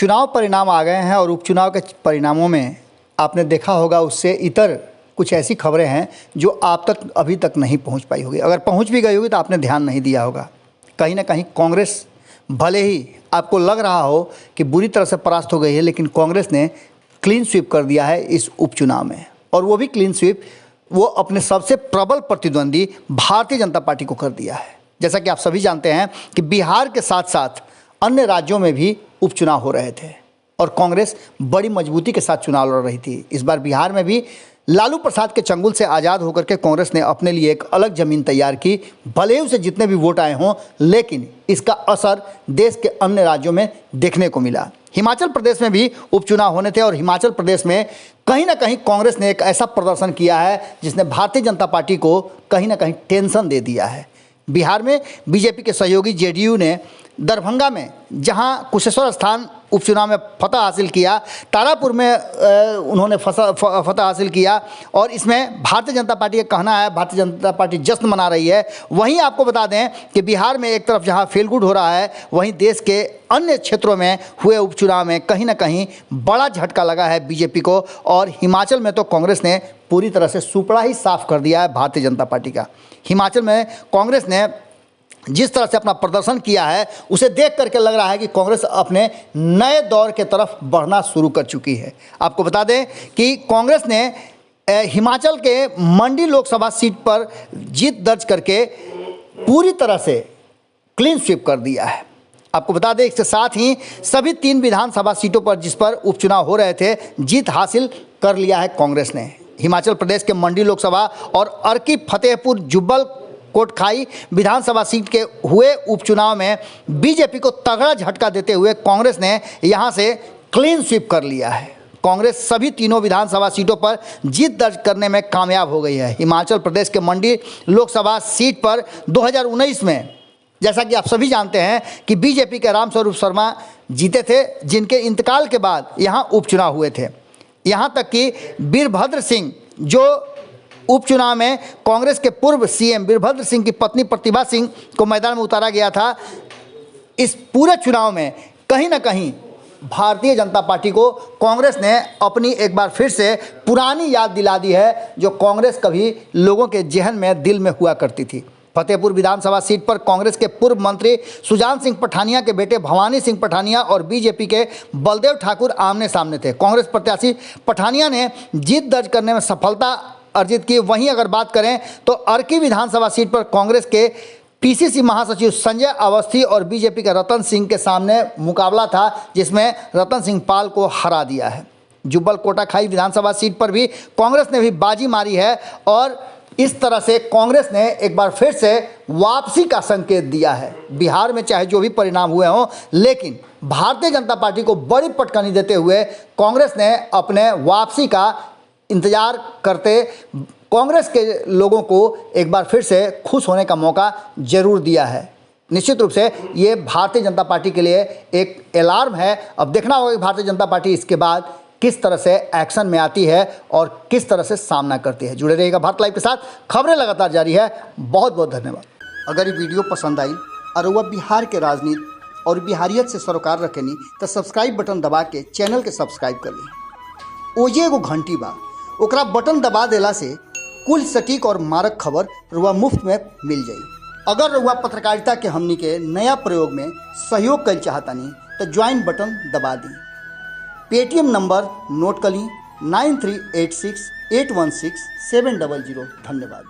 चुनाव परिणाम आ गए हैं और उपचुनाव के परिणामों में आपने देखा होगा उससे इतर कुछ ऐसी खबरें हैं जो आप तक अभी तक नहीं पहुंच पाई होगी। अगर पहुंच भी गई होगी तो आपने ध्यान नहीं दिया होगा। कहीं ना कहीं कांग्रेस, भले ही आपको लग रहा हो कि बुरी तरह से परास्त हो गई है, लेकिन कांग्रेस ने क्लीन स्वीप कर दिया है इस उपचुनाव में। और वो भी क्लीन स्वीप वो अपने सबसे प्रबल प्रतिद्वंदी भारतीय जनता पार्टी को कर दिया है। जैसा कि आप सभी जानते हैं कि बिहार के साथ साथ अन्य राज्यों में भी उपचुनाव हो रहे थे और कांग्रेस बड़ी मजबूती के साथ चुनाव लड़ रही थी। इस बार बिहार में भी लालू प्रसाद के चंगुल से आज़ाद होकर के कांग्रेस ने अपने लिए एक अलग ज़मीन तैयार की। भले ही उसे जितने भी वोट आए हों, लेकिन इसका असर देश के अन्य राज्यों में देखने को मिला। हिमाचल प्रदेश में भी उपचुनाव होने थे और हिमाचल प्रदेश में कहीं ना कहीं कांग्रेस ने एक ऐसा प्रदर्शन किया है जिसने भारतीय जनता पार्टी को कहीं ना कहीं टेंशन दे दिया है। बिहार में बीजेपी के सहयोगी जेडीयू ने दरभंगा में जहां कुशेश्वर स्थान उपचुनाव में फतह हासिल किया, तारापुर में उन्होंने फतह हासिल किया और इसमें भारतीय जनता पार्टी का कहना है भारतीय जनता पार्टी जश्न मना रही है। वहीं आपको बता दें कि बिहार में एक तरफ जहां फेल गुड हो रहा है, वहीं देश के अन्य क्षेत्रों में हुए उपचुनाव में कहीं ना कहीं बड़ा झटका लगा है बीजेपी को। और हिमाचल में तो कांग्रेस ने पूरी तरह से सुपड़ा ही साफ कर दिया है भारतीय जनता पार्टी का। हिमाचल में कांग्रेस ने जिस तरह से अपना प्रदर्शन किया है, उसे देख करके लग रहा है कि कांग्रेस अपने नए दौर के तरफ बढ़ना शुरू कर चुकी है। आपको बता दें कि कांग्रेस ने हिमाचल के मंडी लोकसभा सीट पर जीत दर्ज करके पूरी तरह से क्लीन स्वीप कर दिया है। आपको बता दें इसके साथ ही सभी 3 विधानसभा सीटों पर जिस पर उपचुनाव हो रहे थे, जीत हासिल कर लिया है कांग्रेस ने। हिमाचल प्रदेश के मंडी लोकसभा और अर्की फतेहपुर जुब्बल कोटखाई विधानसभा सीट के हुए उपचुनाव में बीजेपी को तगड़ा झटका देते हुए कांग्रेस ने यहां से क्लीन स्वीप कर लिया है। कांग्रेस सभी तीनों विधानसभा सीटों पर जीत दर्ज करने में कामयाब हो गई है। हिमाचल प्रदेश के मंडी लोकसभा सीट पर 2019 में, जैसा कि आप सभी जानते हैं कि बीजेपी के रामस्वरूप शर्मा जीते थे, जिनके इंतकाल के बाद यहाँ उपचुनाव हुए थे। यहाँ तक कि वीरभद्र सिंह, जो उपचुनाव में कांग्रेस के पूर्व सीएम वीरभद्र सिंह की पत्नी प्रतिभा सिंह को मैदान में उतारा गया था, इस पूरे चुनाव में कहीं ना कहीं भारतीय जनता पार्टी को कांग्रेस ने अपनी एक बार फिर से पुरानी याद दिला दी है, जो कांग्रेस कभी लोगों के जहन में, दिल में हुआ करती थी। फतेहपुर विधानसभा सीट पर कांग्रेस के पूर्व मंत्री सुजान सिंह पठानिया के बेटे भवानी सिंह पठानिया और बीजेपी के बलदेव ठाकुर आमने सामने थे। कांग्रेस प्रत्याशी पठानिया ने जीत दर्ज करने में सफलता अर्जित की। वहीं अगर बात करें तो अर्की विधानसभा सीट पर कांग्रेस के पीसीसी महासचिव संजय अवस्थी और बीजेपी के रतन सिंह के सामने मुकाबला था, जिसमें रतन सिंह पाल को हरा दिया है। जुब्बल कोटाखाई विधानसभा सीट पर भी कांग्रेस ने भी बाजी मारी है और इस तरह से कांग्रेस ने एक बार फिर से वापसी का संकेत दिया है। बिहार में चाहे जो भी परिणाम हुए हों, लेकिन भारतीय जनता पार्टी को बड़ी पटकनी देते हुए कांग्रेस ने अपने वापसी का इंतजार करते कांग्रेस के लोगों को एक बार फिर से खुश होने का मौका जरूर दिया है। निश्चित रूप से ये भारतीय जनता पार्टी के लिए एक अलार्म है। अब देखना होगा कि भारतीय जनता पार्टी इसके बाद किस तरह से एक्शन में आती है और किस तरह से सामना करती है। जुड़े रहिएगा भारत लाइव के साथ, खबरें लगातार जारी है। बहुत बहुत धन्यवाद। अगर ये वीडियो पसंद आई और वह बिहार के राजनीति और बिहारियत से सरोकार रखेनी तो सब्सक्राइब बटन दबा के चैनल के सब्सक्राइब कर ली। ओजे एगो घंटी बा, ओकरा बटन दबा देला से कुल सटीक और मारक खबर रुआ मुफ्त में मिल जाई। अगर रुआ पत्रकारिता के हमनी के नया प्रयोग में सहयोग कर चाहतानी तो ज्वाइन बटन दबा दी। पेटीएम नंबर नोट कर ली 9386816700। धन्यवाद।